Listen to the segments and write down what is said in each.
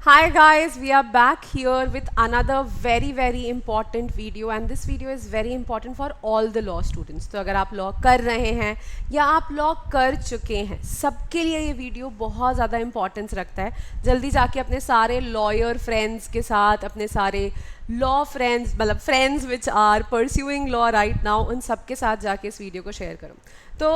Hi guys, we are back here with another very important video and this video is very important for all the law students. तो अगर आप law कर रहे हैं या आप लॉ कर चुके हैं सबके लिए ये वीडियो बहुत ज़्यादा इंपॉर्टेंस रखता है। जल्दी जाके अपने सारे लॉयर फ्रेंड्स के साथ अपने सारे लॉ फ्रेंड्स मतलब friends which are pursuing law right now उन सब के साथ जाके इस वीडियो को शेयर करो। तो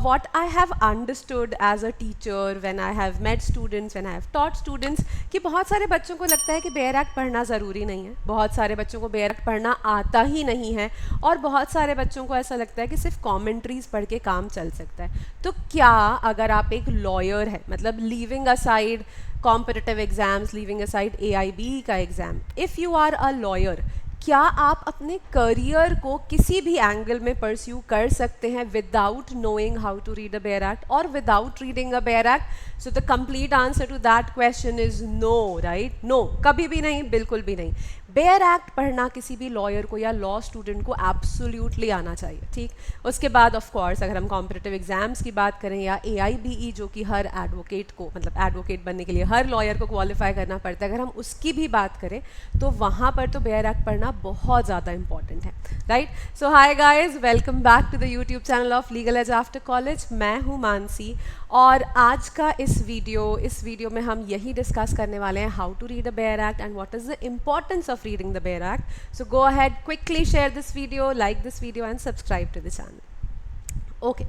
what I have understood as a teacher when I have met students, when I have taught students कि बहुत सारे बच्चों को लगता है कि बेयर एक्ट पढ़ना ज़रूरी नहीं है, बहुत सारे बच्चों को बेयर एक्ट पढ़ना आता ही नहीं है और बहुत सारे बच्चों को ऐसा लगता है कि सिर्फ कॉमेंट्रीज पढ़ के काम चल सकता है। तो क्या अगर आप एक लॉयर है मतलब leaving aside competitive exams, leaving aside AIB का exam, if you are a lawyer, क्या आप अपने करियर को किसी भी एंगल में परस्यू कर सकते हैं without knowing how to read a bare act और without reading a bare act? So the complete answer to that question is no, right? No, कभी भी नहीं, बिल्कुल भी नहीं। बेयर एक्ट पढ़ना किसी भी लॉयर को या लॉ स्टूडेंट को एब्सोल्युटली आना चाहिए, ठीक। उसके बाद ऑफ कोर्स अगर हम कॉम्पिटिटिव एग्जाम्स की बात करें या AIBE जो कि हर एडवोकेट को मतलब एडवोकेट बनने के लिए हर लॉयर को क्वालिफाई करना पड़ता है, अगर हम उसकी भी बात करें तो वहाँ पर तो बेयर एक्ट पढ़ना बहुत ज़्यादा इंपॉर्टेंट है, right? So hi guys, welcome back to the YouTube channel of Legal Edge after college. मैं हूँ मानसी और आज का इस वीडियो में हम यही डिस्कस करने वाले हैं how to read a bare act and what is the importance of reading the Bear Act. So go ahead, quickly share this video, like this video and subscribe to the channel. Okay.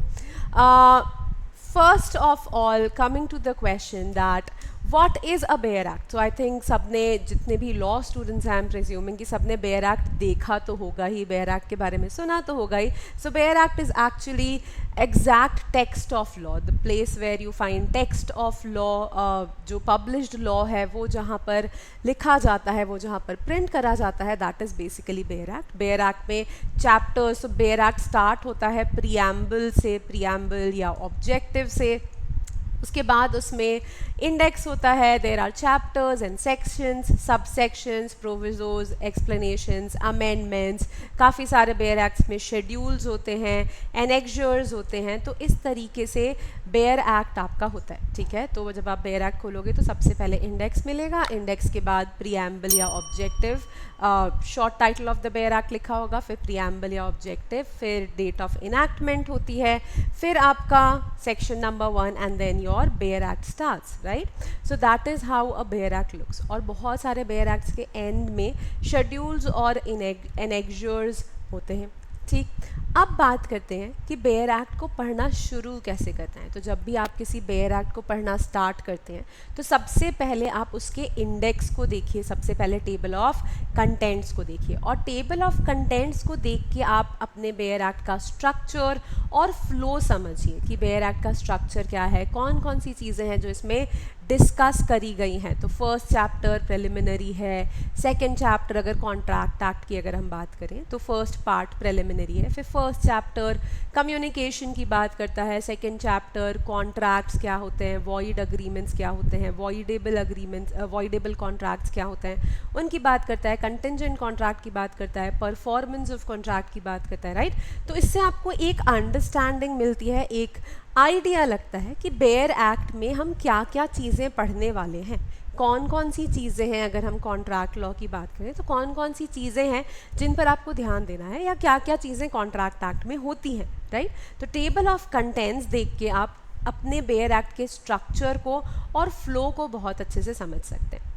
First of all, coming to the question that what is a Bear Act? So I think सबने जितने भी law students हैं, I am presuming कि सबने bare act देखा तो होगा ही, bare act के बारे में सुना तो होगा ही। So bare act is actually exact text of law, the place where you find text of law, जो पब्लिश्ड लॉ है वो जहाँ पर लिखा जाता है, वो जहाँ पर प्रिंट करा जाता है, that is basically bare act. Bear act में चैप्टर्स, बेयर एक्ट स्टार्ट होता है प्रीएम्बल से, प्रीएम्बल या ऑब्जेक्टिव से, उसके बाद उसमें इंडेक्स होता है, there are chapters and sections, सब सेक्शंस, प्रोविजोज, एक्सप्लेनेशंस, अमेंडमेंट्स, काफ़ी सारे बेयर एक्ट्स में शेड्यूल्स होते हैं, एनेक्जर्स होते हैं। तो इस तरीके से बेयर एक्ट आपका होता है, ठीक है। तो जब आप बेयर एक्ट खोलोगे तो सबसे पहले इंडेक्स मिलेगा, इंडेक्स के बाद प्रीएम्बल या objective, short title of the bare act लिखा होगा, फिर प्रीएम्बल या ऑब्जेक्टिव, फिर डेट ऑफ इनैक्टमेंट होती है, फिर आपका section number 1 and then your bare act starts, right? So that is how a bare act looks. और बहुत सारे बेयर एक्ट्स के एंड में शेड्यूल्स और एनेक्जर्स होते हैं, ठीक। अब बात करते हैं कि बेयर एक्ट को पढ़ना शुरू कैसे करते हैं। तो जब भी आप किसी बेयर एक्ट को पढ़ना स्टार्ट करते हैं तो सबसे पहले आप उसके इंडेक्स को देखिए, सबसे पहले टेबल ऑफ कंटेंट्स को देखिए और टेबल ऑफ कंटेंट्स को देख के आप अपने बेयर एक्ट का स्ट्रक्चर और फ्लो समझिए कि बेयर एक्ट का स्ट्रक्चर क्या है, कौन कौन सी चीज़ें हैं जो इसमें डिस्कस करी गई हैं। तो फर्स्ट चैप्टर प्रिलिमिनरी है, सेकंड चैप्टर अगर कॉन्ट्रैक्ट एक्ट की अगर हम बात करें तो फर्स्ट पार्ट प्रिलिमिनरी है, फिर फर्स्ट चैप्टर कम्युनिकेशन की बात करता है, सेकंड चैप्टर कॉन्ट्रैक्ट्स क्या होते हैं, वॉइड अग्रीमेंट्स क्या होते हैं, वॉइडेबल अग्रीमेंट्स, वॉइडेबल कॉन्ट्रैक्ट्स क्या होते हैं उनकी बात करता है, कंटिंजेंट कॉन्ट्रैक्ट की बात करता है, परफॉर्मेंस ऑफ कॉन्ट्रैक्ट की बात करता है, राइट? तो इससे आपको एक अंडरस्टैंडिंग मिलती है, एक आइडिया लगता है कि बेयर एक्ट में हम क्या क्या चीज़ें पढ़ने वाले हैं, कौन कौन सी चीज़ें हैं। अगर हम कॉन्ट्रैक्ट लॉ की बात करें तो कौन कौन सी चीज़ें हैं जिन पर आपको ध्यान देना है या क्या क्या चीज़ें कॉन्ट्रैक्ट एक्ट में होती हैं, राइट? तो टेबल ऑफ कंटेंट्स देख के आप अपने बेयर एक्ट के स्ट्रक्चर को और फ्लो को बहुत अच्छे से समझ सकते हैं।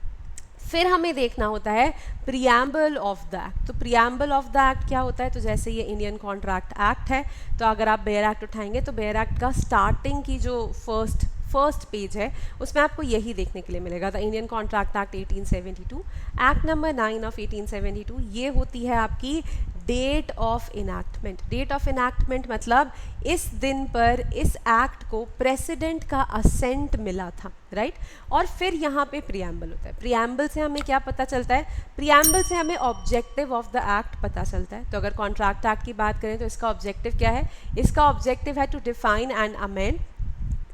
फिर हमें देखना होता है प्रीएम्बल ऑफ द एक्ट। तो प्रीएम्बल ऑफ द एक्ट क्या होता है? तो जैसे ये इंडियन कॉन्ट्रैक्ट एक्ट है, तो अगर आप बेयर एक्ट उठाएंगे तो बेयर एक्ट का स्टार्टिंग की जो फर्स्ट पेज है उसमें आपको यही देखने के लिए मिलेगा, the Indian Contract Act 1872, act number 9 of 1872। ये होती है आपकी date of enactment. Date of enactment मतलब इस दिन पर इस एक्ट को प्रेसिडेंट का असेंट मिला था, राइट? और फिर यहाँ पे प्रीएम्बल होता है। प्रीएम्बल से हमें क्या पता चलता है? प्रीएम्बल से हमें ऑब्जेक्टिव ऑफ द एक्ट पता चलता है। तो अगर कॉन्ट्रैक्ट एक्ट की बात करें तो इसका ऑब्जेक्टिव क्या है? इसका ऑब्जेक्टिव है to define and amend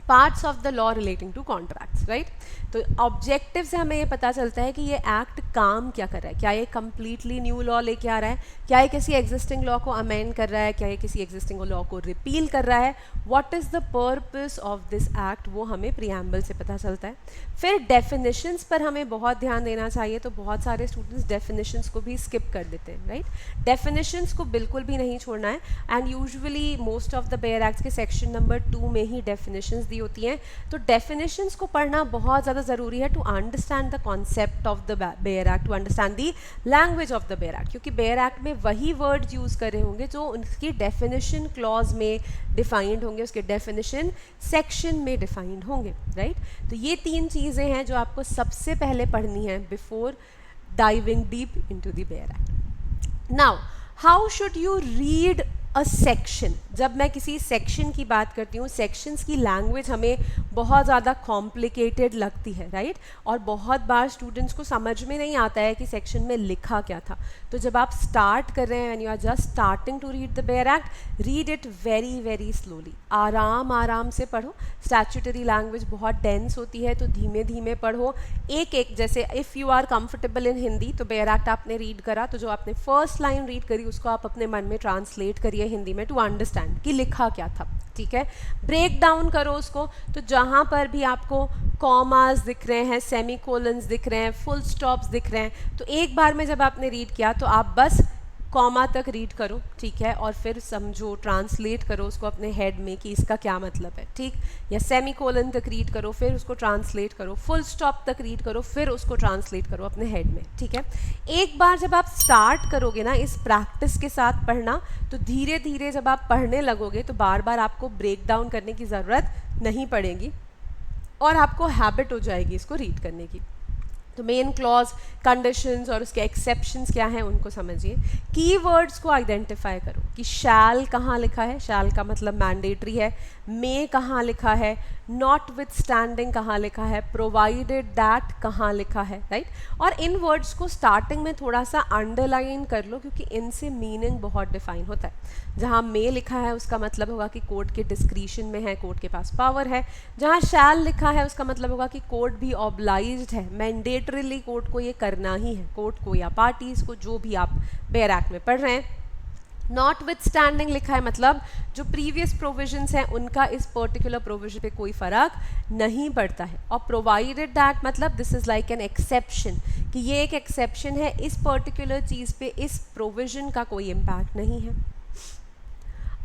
parts of the law relating to contracts, right. तो ऑब्जेक्टिव से हमें ये पता चलता है कि ये एक्ट काम क्या कर रहा है, क्या ये कम्प्लीटली न्यू लॉ लेके आ रहा है, क्या ये किसी एग्जिस्टिंग लॉ को अमेंड कर रहा है, क्या ये किसी एग्जिस्टिंग लॉ को रिपील कर रहा है, what is the purpose of this act, वो हमें प्रीएम्बल से पता चलता है। फिर डेफिनेशंस पर हमें बहुत ध्यान देना चाहिए, तो बहुत सारे स्टूडेंट्स डेफिनेशंस को भी स्किप कर देते हैं, राइट। डेफिनेशंस को बिल्कुल भी नहीं छोड़ना है, and usually most of the bear acts के सेक्शन नंबर 2 में ही डेफिनेशंस दी होती हैं। तो डेफिनेशंस को पढ़ना बहुत ज़्यादा ज़रूरी है to understand the concept of the bare act, to understand the language of the bare act, क्योंकि बेयर एक्ट में वही वर्ड्स यूज़ करे होंगे जो उनकी डेफिनेशन क्लॉज में डिफाइंड होंगे, उसके डेफिनेशन सेक्शन में डिफाइंड होंगे, राइट। तो ये 3 चीज़ें हैं जो आपको सबसे पहले पढ़नी है before diving deep into the bare act. Now how should you read a section. जब मैं किसी सेक्शन की बात करती हूँ, सेक्शंस की लैंग्वेज हमें बहुत ज़्यादा कॉम्प्लिकेटेड लगती है, राइट। और बहुत बार स्टूडेंट्स को समझ में नहीं आता है कि सेक्शन में लिखा क्या था। तो जब आप स्टार्ट कर रहे हैं, when you are just starting to read the bare act, read it very very slowly, आराम आराम से पढ़ो। स्टैट्यूटरी लैंग्वेज बहुत डेंस होती है, तो धीमे धीमे पढ़ो। एक एक, जैसे if you are comfortable in Hindi, तो बेयर एक्ट आपने रीड करा, तो जो आपने फर्स्ट लाइन रीड करी उसको आप अपने मन में ट्रांसलेट करिए हिंदी में, टू अंडरस्टैंड कि लिखा क्या था, ठीक है। ब्रेक डाउन करो उसको, तो जहाँ पर भी आपको कॉमास दिख रहे हैं, सेमीकोलन्स दिख रहे हैं, फुल स्टॉप्स दिख रहे हैं, तो एक बार में जब आपने रीड किया तो आप बस कॉमा तक रीड करो, ठीक है, और फिर समझो, ट्रांसलेट करो उसको अपने हेड में कि इसका क्या मतलब है, ठीक। या सेमीकोलन तक रीड करो, फिर उसको ट्रांसलेट करो, फुल स्टॉप तक रीड करो, फिर उसको ट्रांसलेट करो अपने हेड में, ठीक है। एक बार जब आप स्टार्ट करोगे ना इस प्रैक्टिस के साथ पढ़ना, तो धीरे धीरे जब आप पढ़ने लगोगे तो बार बार आपको ब्रेक डाउन करने की ज़रूरत नहीं पड़ेगी और आपको हैबिट हो जाएगी इसको रीड करने की। तो मेन क्लॉज, कंडीशंस और उसके एक्सेप्शंस क्या हैं उनको समझिए। कीवर्ड्स को आइडेंटिफाई करो कि शैल कहाँ लिखा है, शैल का मतलब मैंडेटरी है, मे कहाँ लिखा है, नॉट विथ स्टैंडिंग कहाँ लिखा है, प्रोवाइडेड दैट कहाँ लिखा है, राइट। और इन वर्ड्स को स्टार्टिंग में थोड़ा सा अंडरलाइन कर लो, क्योंकि इनसे मीनिंग बहुत डिफाइन होता है। जहाँ मे लिखा है उसका मतलब होगा कि कोर्ट के डिस्क्रिशन में है, कोर्ट के पास पावर है। जहाँ शैल लिखा है उसका मतलब होगा कि कोर्ट भी ऑब्लाइज्ड है, मैंडेटरीली कोर्ट को ये करना ही है, कोर्ट को या पार्टीज को, जो भी आप बेयर एक्ट में पढ़ रहे हैं। नॉट विथ स्टैंडिंग लिखा है मतलब जो प्रीवियस प्रोविजंस हैं उनका इस पर्टिकुलर प्रोविजन पे कोई फ़र्क नहीं पड़ता है। और प्रोवाइडेड दैट मतलब this is like an exception, कि ये एक एक्सेप्शन है, इस पर्टिकुलर चीज़ पे इस प्रोविजन का कोई इम्पैक्ट नहीं है।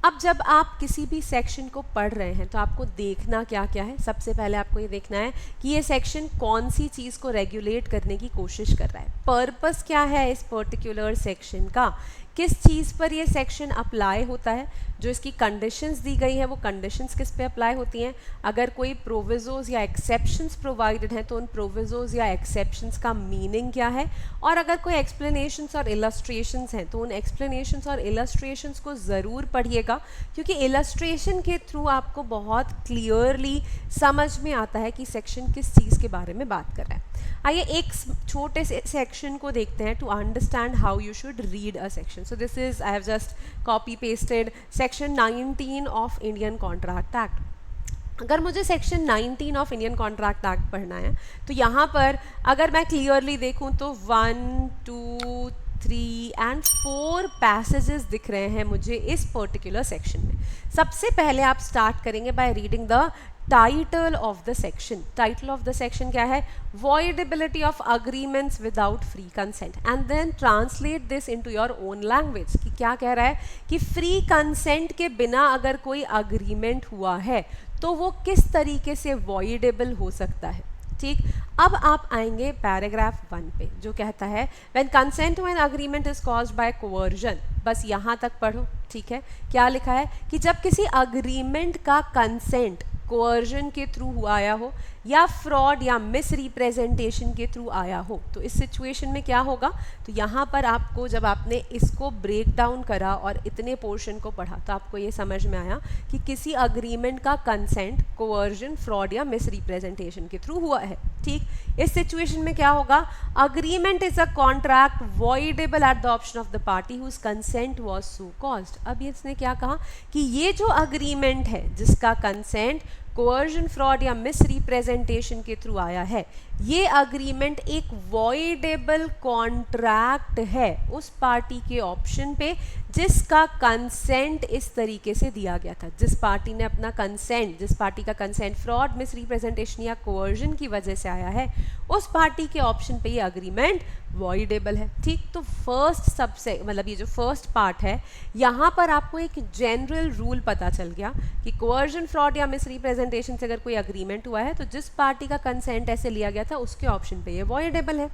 अब जब आप किसी भी सेक्शन को पढ़ रहे हैं तो आपको देखना क्या क्या है। सबसे पहले आपको ये देखना है कि ये सेक्शन कौन सी चीज़ को रेगुलेट करने की कोशिश कर रहा है, पर्पस क्या है इस पर्टिकुलर सेक्शन का, किस चीज़ पर ये सेक्शन अप्लाई होता है, जो इसकी कंडीशंस दी गई हैं वो कंडीशंस किस पे अप्लाई होती हैं, अगर कोई प्रोविजोज या एक्सेप्शंस प्रोवाइडेड हैं तो उन प्रोविजोज या एक्सेप्शंस का मीनिंग क्या है, और अगर कोई एक्सप्लेनेशंस और इलस्ट्रेशंस हैं तो उन एक्सप्लेनेशंस और इलस्ट्रेशंस को ज़रूर पढ़िएगा, क्योंकि इलस्ट्रेशन के थ्रू आपको बहुत क्लियरली समझ में आता है कि सेक्शन किस चीज़ के बारे में बात कर रहा है। आइए एक छोटे से सेक्शन को देखते हैं to understand how you should read a section. So this is, I have just copy pasted section 19 of Indian Contract Act. अगर मुझे section 19 of Indian Contract Act पढ़ना है तो यहाँ पर अगर मैं क्लियरली देखूँ तो 1, 2, 3 and 4 पैसेजेस दिख रहे हैं मुझे इस पर्टिकुलर सेक्शन में। सबसे पहले आप स्टार्ट करेंगे by reading the title of the section. Title of the section क्या है, voidability of agreements without free consent, and then translate this into your own language. कि क्या कह रहा है कि फ्री कंसेंट के बिना अगर कोई अग्रीमेंट हुआ है तो वो किस तरीके से वॉइडेबल हो सकता है, ठीक। अब आप आएंगे पैराग्राफ 1 पे जो कहता है when consent to an agreement is caused by coercion. बस यहाँ तक पढ़ो, ठीक है। क्या लिखा है कि जब किसी अग्रीमेंट का कंसेंट कोवर्जन के थ्रू आया हो या फ्रॉड या मिस रिप्रेजेंटेशन के थ्रू आया हो, तो इस सिचुएशन में क्या होगा। तो यहाँ पर आपको जब आपने इसको ब्रेक डाउन करा और इतने पोर्शन को पढ़ा तो आपको ये समझ में आया कि किसी अग्रीमेंट का कंसेंट कोवर्जन, फ्रॉड या मिस रिप्रेजेंटेशन के थ्रू हुआ है, ठीक। इस सिचुएशन में क्या होगा, agreement is a contract voidable at the option of the party whose consent was so caused. अब इसने क्या कहा कि ये जो अग्रीमेंट है जिसका कंसेंट कोअर्जन, फ्रॉड या मिस रिप्रेजेंटेशन के थ्रू आया है, ये अग्रीमेंट एक वॉइडेबल कॉन्ट्रैक्ट है उस पार्टी के ऑप्शन पे जिसका कंसेंट इस तरीके से दिया गया था। जिस पार्टी ने अपना कंसेंट, जिस पार्टी का कंसेंट फ्रॉड, मिस रिप्रेजेंटेशन या कोअर्जन की वजह से आया है, उस पार्टी के ऑप्शन पे ये अग्रीमेंट वॉइडेबल है। ठीक, तो फर्स्ट सबसे मतलब ये जो फर्स्ट पार्ट है, यहाँ पर आपको एक जनरल रूल पता चल गया कि कोअर्जन, फ्रॉड या मिस रिप्रेजेंटेशन से अगर कोई अग्रीमेंट हुआ है तो जिस पार्टी का कंसेंट ऐसे लिया गया था उसके ऑप्शन पे ये वॉइडेबल है।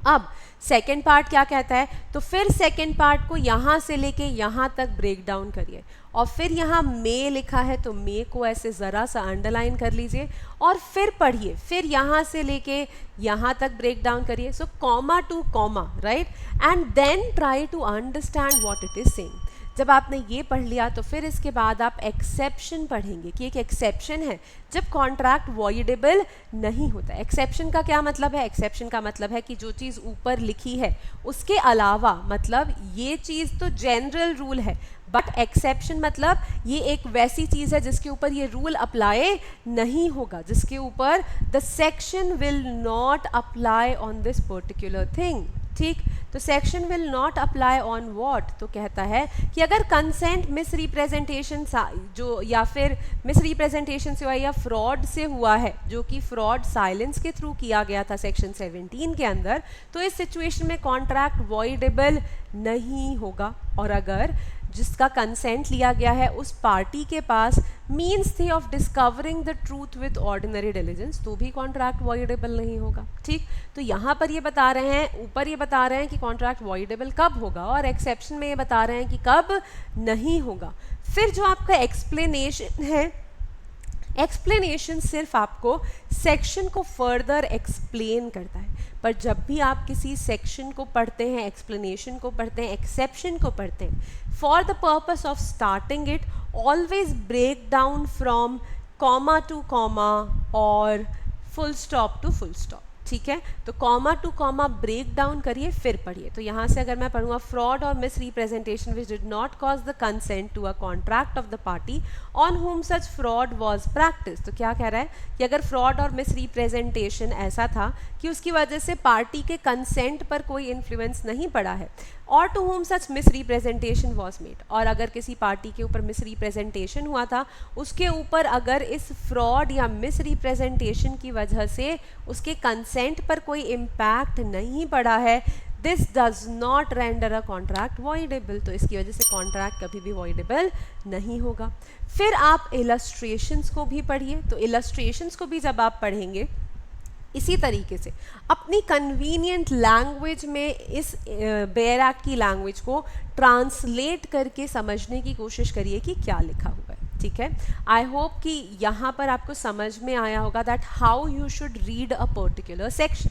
अब सेकेंड पार्ट क्या कहता है, तो फिर सेकेंड पार्ट को यहाँ से लेके यहाँ तक ब्रेक डाउन करिए और फिर यहाँ मे लिखा है तो मे को ऐसे ज़रा सा अंडरलाइन कर लीजिए और फिर पढ़िए, फिर यहाँ से लेके यहाँ तक ब्रेक डाउन करिए। So comma to comma, right, and then try to understand what it is saying. जब आपने ये पढ़ लिया तो फिर इसके बाद आप एक्सेप्शन पढ़ेंगे कि एक एक्सेप्शन है जब कॉन्ट्रैक्ट वॉइडेबल नहीं होता। एक्सेप्शन का क्या मतलब है? एक्सेप्शन का मतलब है कि जो चीज़ ऊपर लिखी है उसके अलावा, मतलब ये चीज़ तो जनरल रूल है बट एक्सेप्शन मतलब ये एक वैसी चीज़ है जिसके ऊपर ये रूल अप्लाई नहीं होगा, जिसके ऊपर the section will not apply on this particular thing. ठीक, तो section will not apply on what, तो कहता है कि अगर कंसेंट मिस रिप्रेजेंटेशन जो या फिर मिस रिप्रेजेंटेशन से हुआ या फ्रॉड से हुआ है, जो कि फ्रॉड साइलेंस के थ्रू किया गया था सेक्शन 17 के अंदर, तो इस सिचुएशन में कॉन्ट्रैक्ट वॉइडेबल नहीं होगा। और अगर जिसका कंसेंट लिया गया है उस पार्टी के पास मीन्स थे of discovering the truth with ordinary diligence, तो भी कॉन्ट्रैक्ट वॉइडेबल नहीं होगा। ठीक, तो यहाँ पर ये बता रहे हैं, ऊपर ये बता रहे हैं कि कॉन्ट्रैक्ट वॉइडेबल कब होगा और एक्सेप्शन में ये बता रहे हैं कि कब नहीं होगा। फिर जो आपका एक्सप्लेनेशन है, एक्सप्लेनेशन सिर्फ आपको सेक्शन को फर्दर एक्सप्लेन करता है, पर जब भी आप किसी सेक्शन को पढ़ते हैं, एक्सप्लेनेशन को पढ़ते हैं, एक्सेप्शन को पढ़ते हैं, for the purpose of starting it always break down from comma to comma और full stop to full stop. ठीक है, तो comma to comma break down करिए फिर पढ़िए। तो यहाँ से अगर मैं पढ़ूँगा फ्रॉड और misrepresentation which did not cause the consent to a contract of the party on whom such fraud was practice, तो क्या कह रहा है कि अगर फ्रॉड और मिस रिप्रेजेंटेशन ऐसा था कि उसकी वजह से पार्टी के कंसेंट पर कोई इन्फ्लुएंस नहीं पड़ा है, और to whom such misrepresentation was made, और अगर किसी पार्टी के ऊपर मिस रिप्रेजेंटेशन हुआ था, उसके ऊपर अगर इस फ्रॉड या मिस रिप्रेजेंटेशन की वजह से उसके कंसेंट पर कोई इम्पैक्ट नहीं पड़ा है, this does not render a contract voidable, तो इसकी वजह से कॉन्ट्रैक्ट कभी भी वॉइडेबल नहीं होगा। फिर आप इलस्ट्रेशंस को भी पढ़िए, तो इलस्ट्रेशंस को भी जब आप पढ़ेंगे इसी तरीके से अपनी कन्वीनियंट लैंग्वेज में इस बेयर एक्ट की लैंग्वेज को ट्रांसलेट करके समझने की कोशिश करिए कि क्या लिखा हुआ है। ठीक है, आई होप कि यहाँ पर आपको समझ में आया होगा that how you should read a particular section.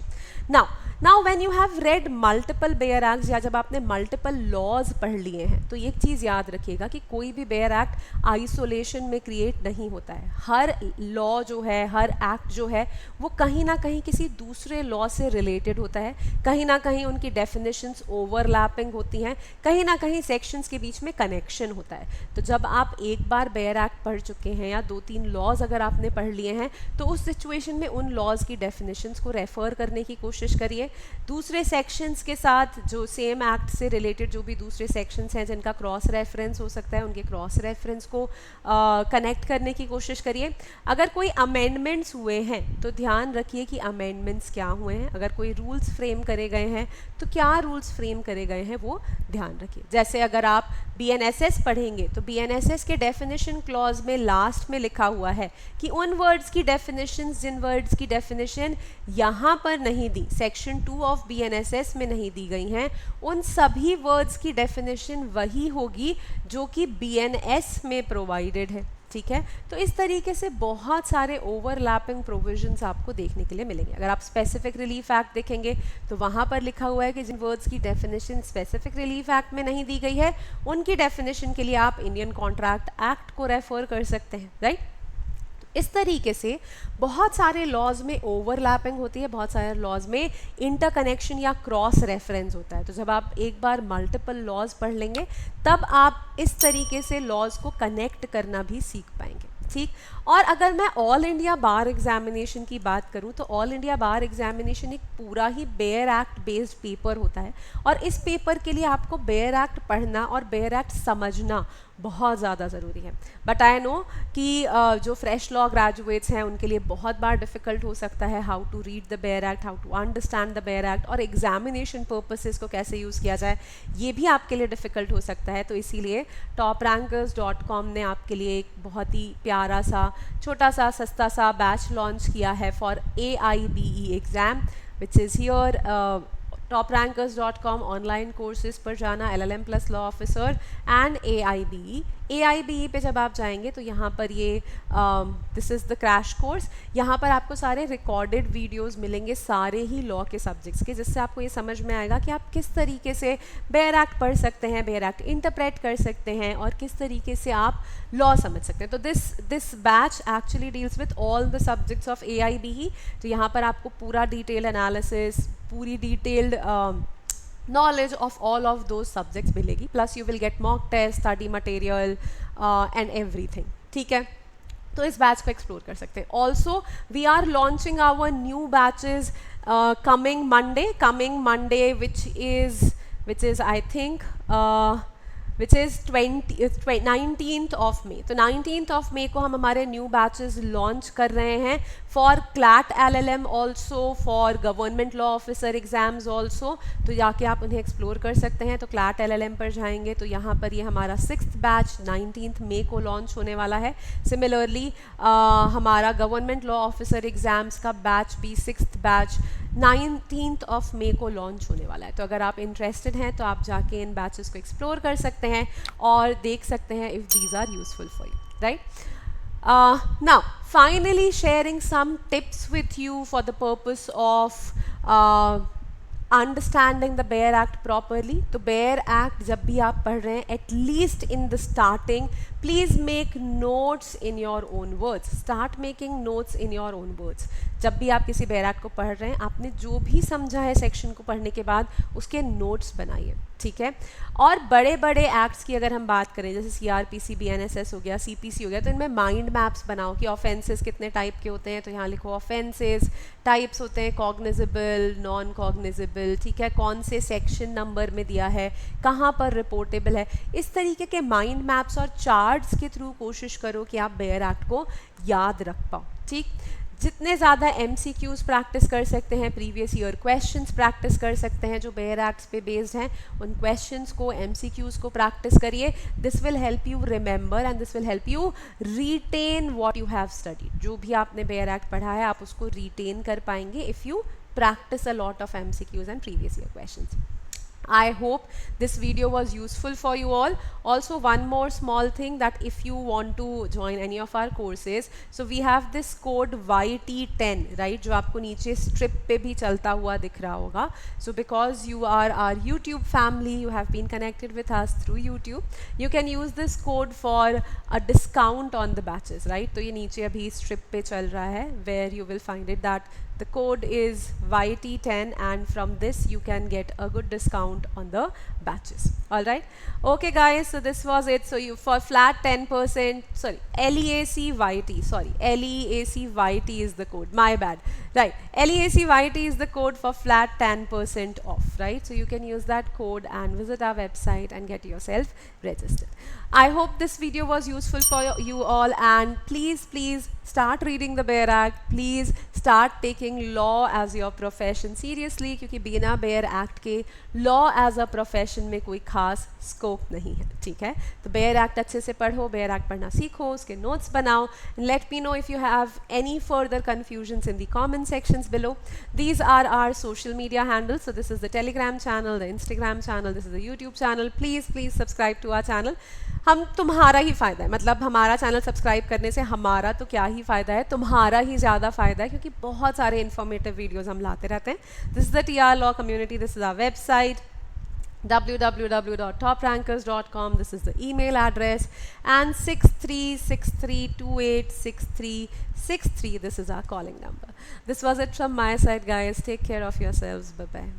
Now when you have read multiple bear acts या जब आपने मल्टीपल लॉज पढ़ लिए हैं, तो एक चीज़ याद रखिएगा कि कोई भी बेयर एक्ट आइसोलेशन में क्रिएट नहीं होता है। हर लॉ जो है, हर एक्ट जो है, वो कहीं ना कहीं किसी दूसरे लॉ से रिलेटेड होता है, कहीं ना कहीं उनकी डेफिनेशंस ओवरलैपिंग होती हैं, कहीं ना कहीं सेक्शंस के बीच में कनेक्शन होता है। तो जब आप एक बार बेयर एक्ट पढ़ चुके हैं या 2-3 लॉज अगर आपने पढ़ लिए हैं, तो उस सिचुएशन में उन लॉज की डेफिनेशंस को रेफर करने की कोशिश करिए। दूसरे सेक्शंस के साथ जो सेम एक्ट से रिलेटेड जो भी दूसरे सेक्शंस हैं जिनका क्रॉस रेफरेंस हो सकता है, उनके क्रॉस रेफरेंस को कनेक्ट करने की कोशिश करिए। अगर कोई अमेंडमेंट्स हुए हैं तो ध्यान रखिए कि अमेंडमेंट्स क्या हुए हैं। अगर कोई रूल्स फ्रेम करे गए हैं तो क्या रूल्स फ्रेम करे गए हैं वो ध्यान रखिए। जैसे अगर आप BNSS पढ़ेंगे तो BNSS के डेफिनेशन क्लॉज में लास्ट में लिखा हुआ है कि उन वर्ड्स की डेफिनेशन, जिन वर्ड्स की डेफिनेशन यहाँ पर नहीं दी, सेक्शन 2 ऑफ BNSS में नहीं दी गई हैं, उन सभी वर्ड्स की डेफिनेशन वही होगी जो कि BNS में प्रोवाइडेड है। ठीक है, तो इस तरीके से बहुत सारे ओवरलैपिंग प्रोविजंस आपको देखने के लिए मिलेंगे। अगर आप स्पेसिफिक रिलीफ एक्ट देखेंगे तो वहाँ पर लिखा हुआ है कि जिन वर्ड्स की डेफिनेशन स्पेसिफिक रिलीफ एक्ट में नहीं दी गई है, उनकी डेफिनेशन के लिए आप इंडियन कॉन्ट्रैक्ट एक्ट को रेफर कर सकते हैं, राइट। इस तरीके से बहुत सारे लॉज में ओवरलैपिंग होती है, बहुत सारे लॉज में इंटरकनेक्शन या क्रॉस रेफरेंस होता है। तो जब आप एक बार मल्टीपल लॉज पढ़ लेंगे तब आप इस तरीके से लॉज को कनेक्ट करना भी सीख पाएंगे। ठीक। और अगर मैं ऑल इंडिया बार एग्जामिनेशन की बात करूं तो ऑल इंडिया बार एग्जामिनेशन एक पूरा ही बेयर एक्ट बेस्ड पेपर होता है, और इस पेपर के लिए आपको बेयर एक्ट पढ़ना और बेयर एक्ट समझना बहुत ज़्यादा ज़रूरी है। बट आई नो कि जो फ्रेश लॉ ग्रेजुएट्स हैं उनके लिए बहुत बार डिफ़िकल्ट हो सकता है how to read the bare act, how to understand the bare act, और एग्जामिनेशन पर्पसेस को कैसे यूज़ किया जाए ये भी आपके लिए डिफ़िकल्ट हो सकता है। तो इसीलिए toprankers.com ने आपके लिए एक बहुत ही प्यारा सा छोटा सा सस्ता सा बैच लॉन्च किया है for AIBE exam which is here. toprankers.com online courses पर जाना, LLM plus law officer and AIBE पे जब आप जाएंगे तो यहाँ पर ये this is the crash course. यहाँ पर आपको सारे रिकॉर्डेड वीडियोस मिलेंगे सारे ही लॉ के सब्जेक्ट्स के, जिससे आपको ये समझ में आएगा कि आप किस तरीके से बेयर एक्ट पढ़ सकते हैं, बेयर एक्ट इंटरप्रेट कर सकते हैं, और किस तरीके से आप लॉ समझ सकते हैं। तो this batch actually deals with all the subjects of AIBE। तो यहाँ पर आपको पूरा डिटेल एनालिसिस, पूरी detailed knowledge of all of those subjects मिलेगी, plus you will get mock test, study material and everything, ठीक है। तो इस बैच को एक्सप्लोर कर सकते हैं। Also we are launching our new batches coming Monday which is I think which is 19th of May। तो 19th of May को हम हमारे न्यू बैचेस लॉन्च कर रहे हैं for CLAT LLM also, for government law officer exams also. तो जाके आप उन्हें एक्सप्लोर कर सकते हैं। तो क्लैट LLM पर जाएंगे तो यहाँ पर ये हमारा 6th बैच 19th May को लॉन्च होने वाला है। सिमिलरली हमारा गवर्नमेंट लॉ ऑफिसर एग्जाम्स का बैच भी 6th batch 19th of May को लॉन्च होने वाला है। तो अगर आप इंटरेस्टेड हैं तो आप जाके इन बैचेस को एक्सप्लोर कर सकते हैं और देख सकते हैं if these are useful for you, right. Now finally sharing some tips with you for the purpose of understanding the bare act properly. तो बेयर एक्ट जब भी आप पढ़ रहे हैं, at least in the starting, please make notes in your own words. Start making notes in your own words. जब भी आप किसी बेयर एक्ट को पढ़ रहे हैं, आपने जो भी समझा है सेक्शन को पढ़ने के बाद उसके नोट्स बनाइए, ठीक है। और बड़े बड़े एक्ट्स की अगर हम बात करें, जैसे CRPC BNSS हो गया, CPC हो गया, तो इनमें माइंड मैप्स बनाओ कि ऑफेंसेस कितने टाइप के होते हैं। तो यहाँ लिखो ऑफेंसेस टाइप्स होते हैं, कॉग्निजेबल, नॉन कॉग्निजेबल, ठीक है, कौन से सेक्शन नंबर में दिया है, कहाँ पर रिपोर्टेबल है। इस तरीके के माइंड मैप्स और चार्ट्स के थ्रू कोशिश करो कि आप बेयर एक्ट को याद रख पाओ, ठीक। जितने ज़्यादा MCQs प्रैक्टिस कर सकते हैं, प्रीवियस ईयर क्वेश्चंस प्रैक्टिस कर सकते हैं जो बेयर एक्ट्स पे बेस्ड हैं, उन क्वेश्चंस को, MCQs को प्रैक्टिस करिए। This will help you remember and this will help you retain what you have studied. जो भी आपने बेयर एक्ट पढ़ा है आप उसको रिटेन कर पाएंगे if you practice a lot of MCQs and previous year questions. I hope this video was useful for you all. Also, one more small thing, that if you want to join any of our courses, so we have this code YT10, right, जो आपको नीचे strip पे भी चलता हुआ दिख रहा होगा। So because you are our YouTube family, you have been connected with us through YouTube, you can use this code for a discount on the batches, right। तो ये नीचे अभी strip पे चल रहा है, where you will find it that the code is YT10 and from this you can get a good discount on the batches. All right, okay guys, so this was it. So you, for flat 10%, sorry, LEACYT, sorry, LEACYT is the code, my bad, right, LEACYT is the code for flat 10% off, right। So you can use that code and visit our website and get yourself registered. I hope this video was useful for you all, and please start reading the Bear Act. Please start taking law as your profession seriously, क्योंकि बिना bare act के law as a profession में कोई खास scope नहीं है, ठीक है। तो बेयर एक्ट अच्छे से पढ़ो, बेयर एक्ट पढ़ना सीखो, उसके नोट्स बनाओ। Let me know if you have any further confusions in the comment sections below. These are our social media handles. So this is the Telegram channel, the Instagram channel, this is the YouTube channel. Please subscribe to our channel. हम तुम्हारा ही फ़ायदा है, मतलब हमारा channel subscribe करने से हमारा तो क्या ही फ़ायदा है, तुम्हारा ही ज़्यादा फ़ायदा है, क्योंकि बहुत सारे इन्फॉर्मेटिव वीडियोज़ हम लाते रहते हैं। This is the TR Law Community, this is our website www.toprankers.com, this is the email address, and 6363286363, this is our calling number. This was it from my side, guys. Take care of yourselves. Bye bye.